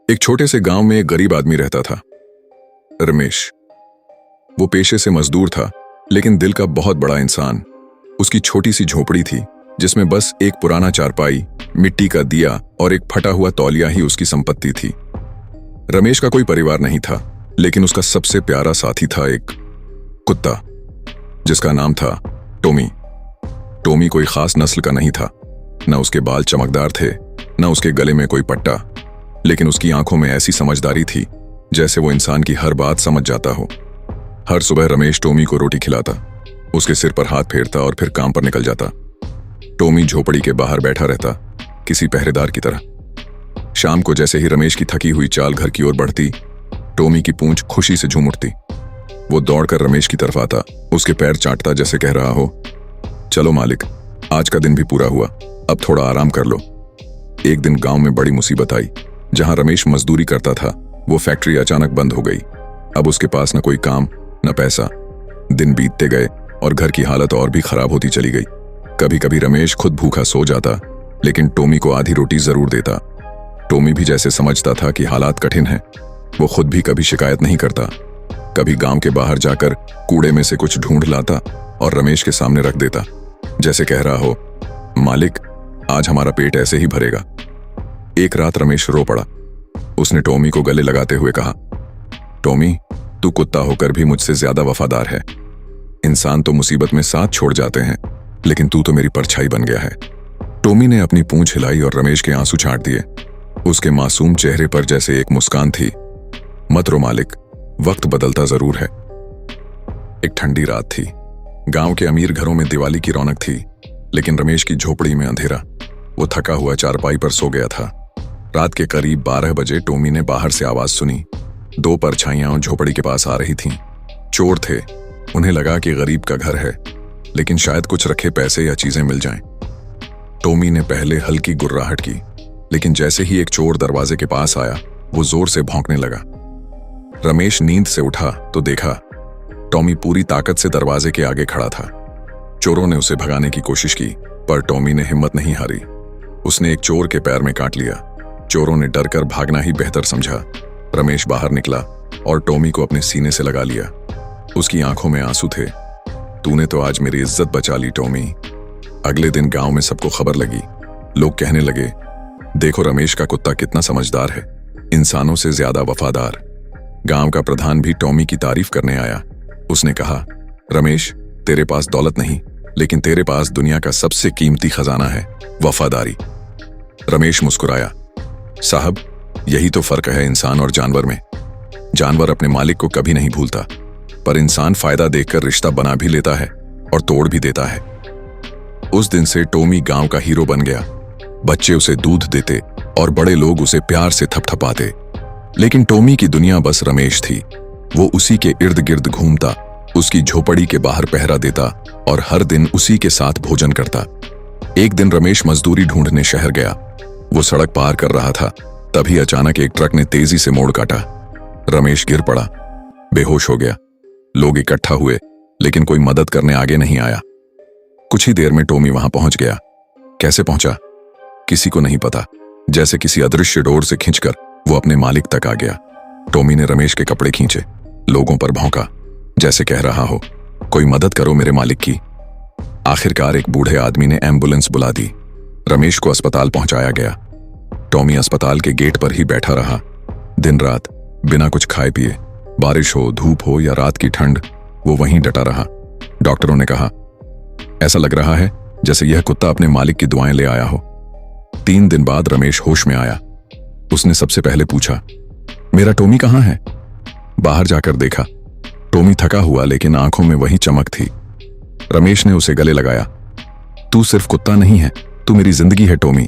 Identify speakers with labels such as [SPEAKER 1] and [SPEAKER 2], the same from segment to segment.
[SPEAKER 1] एक छोटे से गांव में एक गरीब आदमी रहता था, रमेश। वो पेशे से मजदूर था, लेकिन दिल का बहुत बड़ा इंसान। उसकी छोटी सी झोपड़ी थी, जिसमें बस एक पुराना चारपाई, मिट्टी का दिया और एक फटा हुआ तौलिया ही उसकी संपत्ति थी। रमेश का कोई परिवार नहीं था, लेकिन उसका सबसे प्यारा साथी था एक कुत्ता, जिसका नाम था टॉमी। टॉमी कोई खास नस्ल का नहीं था, न उसके बाल चमकदार थे, न उसके गले में कोई पट्टा, लेकिन उसकी आंखों में ऐसी समझदारी थी जैसे वो इंसान की हर बात समझ जाता हो। हर सुबह रमेश टॉमी को रोटी खिलाता, उसके सिर पर हाथ फेरता और फिर काम पर निकल जाता। टॉमी झोपड़ी के बाहर बैठा रहता, किसी पहरेदार की तरह। शाम को जैसे ही रमेश की थकी हुई चाल घर की ओर बढ़ती, टॉमी की पूंछ खुशी से झूम उठती। वो दौड़कर रमेश की तरफ आता, उसके पैर चाटता जैसे कह रहा हो, चलो मालिक, आज का दिन भी पूरा हुआ, अब थोड़ा आराम कर लो। एक दिन गांव में बड़ी मुसीबत आई। जहां रमेश मजदूरी करता था, वो फैक्ट्री अचानक बंद हो गई। अब उसके पास न कोई काम, न पैसा। दिन बीतते गए और घर की हालत और भी खराब होती चली गई। कभी कभी रमेश खुद भूखा सो जाता, लेकिन टॉमी को आधी रोटी जरूर देता। टॉमी भी जैसे समझता था कि हालात कठिन हैं। वो खुद भी कभी शिकायत नहीं करता। कभी गांव के बाहर जाकर कूड़े में से कुछ ढूंढ लाता और रमेश के सामने रख देता, जैसे कह रहा हो, मालिक, आज हमारा पेट ऐसे ही भरेगा। एक रात रमेश रो पड़ा। उसने टॉमी को गले लगाते हुए कहा, टॉमी, तू कुत्ता होकर भी मुझसे ज्यादा वफादार है। इंसान तो मुसीबत में साथ छोड़ जाते हैं, लेकिन तू तो मेरी परछाई बन गया है। टॉमी ने अपनी पूंछ हिलाई और रमेश के आंसू छाट दिए। उसके मासूम चेहरे पर जैसे एक मुस्कान थी। मत रो मालिक, वक्त बदलता जरूर है। एक ठंडी रात थी। गांव के अमीर घरों में दिवाली की रौनक थी, लेकिन रमेश की झोपड़ी में अंधेरा। वो थका हुआ चारपाई पर सो गया था। रात के करीब 12 बजे टॉमी ने बाहर से आवाज सुनी। 2 परछाइयां झोपड़ी के पास आ रही थीं। चोर थे। उन्हें लगा कि गरीब का घर है, लेकिन शायद कुछ रखे पैसे या चीजें मिल जाएं। टॉमी ने पहले हल्की गुर्राहट की, लेकिन जैसे ही एक चोर दरवाजे के पास आया, वो जोर से भौंकने लगा। रमेश नींद से उठा तो देखा टॉमी पूरी ताकत से दरवाजे के आगे खड़ा था। चोरों ने उसे भगाने की कोशिश की, पर टॉमी ने हिम्मत नहीं हारी। उसने एक चोर के पैर में काट लिया। चोरों ने डरकर भागना ही बेहतर समझा। रमेश बाहर निकला और टॉमी को अपने सीने से लगा लिया। उसकी आंखों में आंसू थे। तूने तो आज मेरी इज्जत बचा ली टॉमी। अगले दिन गांव में सबको खबर लगी। लोग कहने लगे, देखो रमेश का कुत्ता कितना समझदार है, इंसानों से ज्यादा वफादार। गांव का प्रधान भी टॉमी की तारीफ करने आया। उसने कहा, रमेश, तेरे पास दौलत नहीं, लेकिन तेरे पास दुनिया का सबसे कीमती खजाना है, वफादारी। रमेश मुस्कुराया। साहब, यही तो फर्क है इंसान और जानवर में। जानवर अपने मालिक को कभी नहीं भूलता, पर इंसान फायदा देखकर रिश्ता बना भी लेता है और तोड़ भी देता है। उस दिन से टॉमी गांव का हीरो बन गया। बच्चे उसे दूध देते और बड़े लोग उसे प्यार से थपथपाते। लेकिन टॉमी की दुनिया बस रमेश थी। वो उसी के इर्द गिर्द घूमता, उसकी झोपड़ी के बाहर पहरा देता और हर दिन उसी के साथ भोजन करता। एक दिन रमेश मजदूरी ढूंढने शहर गया। वो सड़क पार कर रहा था, तभी अचानक एक ट्रक ने तेजी से मोड़ काटा। रमेश गिर पड़ा, बेहोश हो गया। लोग इकट्ठा हुए, लेकिन कोई मदद करने आगे नहीं आया। कुछ ही देर में टॉमी वहां पहुंच गया। कैसे पहुंचा, किसी को नहीं पता। जैसे किसी अदृश्य डोर से खींचकर वो अपने मालिक तक आ गया। टॉमी ने रमेश के कपड़े खींचे, लोगों पर भौंका, जैसे कह रहा हो, कोई मदद करो मेरे मालिक की। आखिरकार एक बूढ़े आदमी ने एम्बुलेंस बुला दी। रमेश को अस्पताल पहुंचाया गया। टॉमी अस्पताल के गेट पर ही बैठा रहा, दिन रात, बिना कुछ खाए पिए। बारिश हो, धूप हो या रात की ठंड, वो वहीं डटा रहा। डॉक्टरों ने कहा, ऐसा लग रहा है जैसे यह कुत्ता अपने मालिक की दुआएं ले आया हो। 3 दिन बाद रमेश होश में आया। उसने सबसे पहले पूछा, मेरा टॉमी कहाँ है? बाहर जाकर देखा, टॉमी थका हुआ, लेकिन आंखों में वही चमक थी। रमेश ने उसे गले लगाया। तू सिर्फ कुत्ता नहीं है, तू मेरी जिंदगी है टॉमी।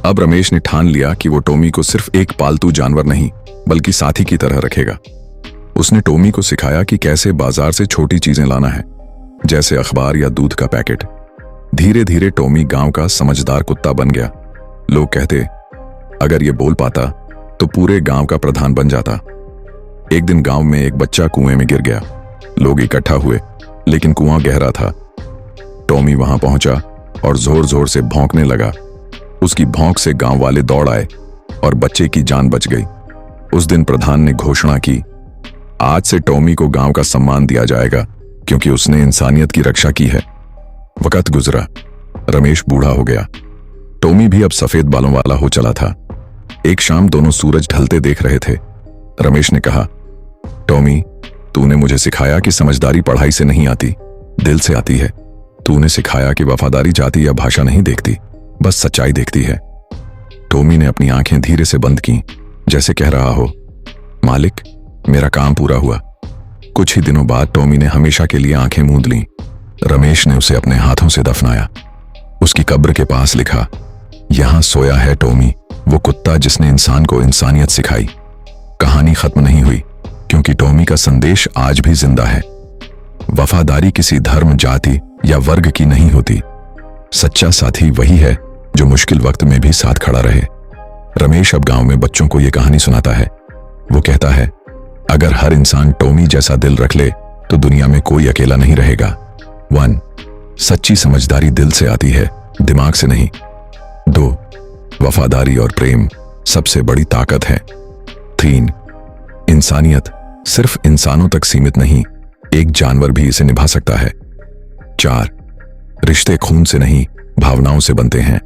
[SPEAKER 1] अब रमेश ने ठान लिया कि वो टॉमी को सिर्फ एक पालतू जानवर नहीं, बल्कि साथी की तरह रखेगा। उसने टॉमी को सिखाया कि कैसे बाजार से छोटी चीजें लाना है, जैसे अखबार या दूध का पैकेट। धीरे धीरे टॉमी गांव का समझदार कुत्ता बन गया। लोग कहते, अगर ये बोल पाता तो पूरे गांव का प्रधान बन जाता। एक दिन गांव में एक बच्चा कुएं में गिर गया। लोग इकट्ठा हुए, लेकिन कुआं गहरा था। टॉमी वहां पहुंचा और जोर जोर से भौंकने लगा। उसकी भौंक से गांव वाले दौड़ आए और बच्चे की जान बच गई। उस दिन प्रधान ने घोषणा की, आज से टॉमी को गांव का सम्मान दिया जाएगा क्योंकि उसने इंसानियत की रक्षा की है। वक्त गुजरा, रमेश बूढ़ा हो गया। टॉमी भी अब सफेद बालों वाला हो चला था। एक शाम दोनों सूरज ढलते देख रहे थे। रमेश ने कहा, टॉमी, तूने मुझे सिखाया कि समझदारी पढ़ाई से नहीं आती, दिल से आती है। तूने सिखाया कि वफादारी जाति या भाषा नहीं देखती, बस सच्चाई देखती है। टॉमी ने अपनी आंखें धीरे से बंद की, जैसे कह रहा हो, मालिक, मेरा काम पूरा हुआ। कुछ ही दिनों बाद टॉमी ने हमेशा के लिए आंखें मूंद लीं। रमेश ने उसे अपने हाथों से दफनाया। उसकी कब्र के पास लिखा, यहां सोया है टॉमी, वो कुत्ता जिसने इंसान को इंसानियत सिखाई। कहानी खत्म नहीं हुई क्योंकि टॉमी का संदेश आज भी जिंदा है। वफादारी किसी धर्म, जाति या वर्ग की नहीं होती। सच्चा साथी वही है जो मुश्किल वक्त में भी साथ खड़ा रहे। रमेश अब गांव में बच्चों को यह कहानी सुनाता है। वो कहता है, अगर हर इंसान टॉमी जैसा दिल रख ले तो दुनिया में कोई अकेला नहीं रहेगा। 1. सच्ची समझदारी दिल से आती है, दिमाग से नहीं। 2. वफादारी और प्रेम सबसे बड़ी ताकत है। 3. इंसानियत सिर्फ इंसानों तक सीमित नहीं, एक जानवर भी इसे निभा सकता है। 4. रिश्ते खून से नहीं, भावनाओं से बनते हैं।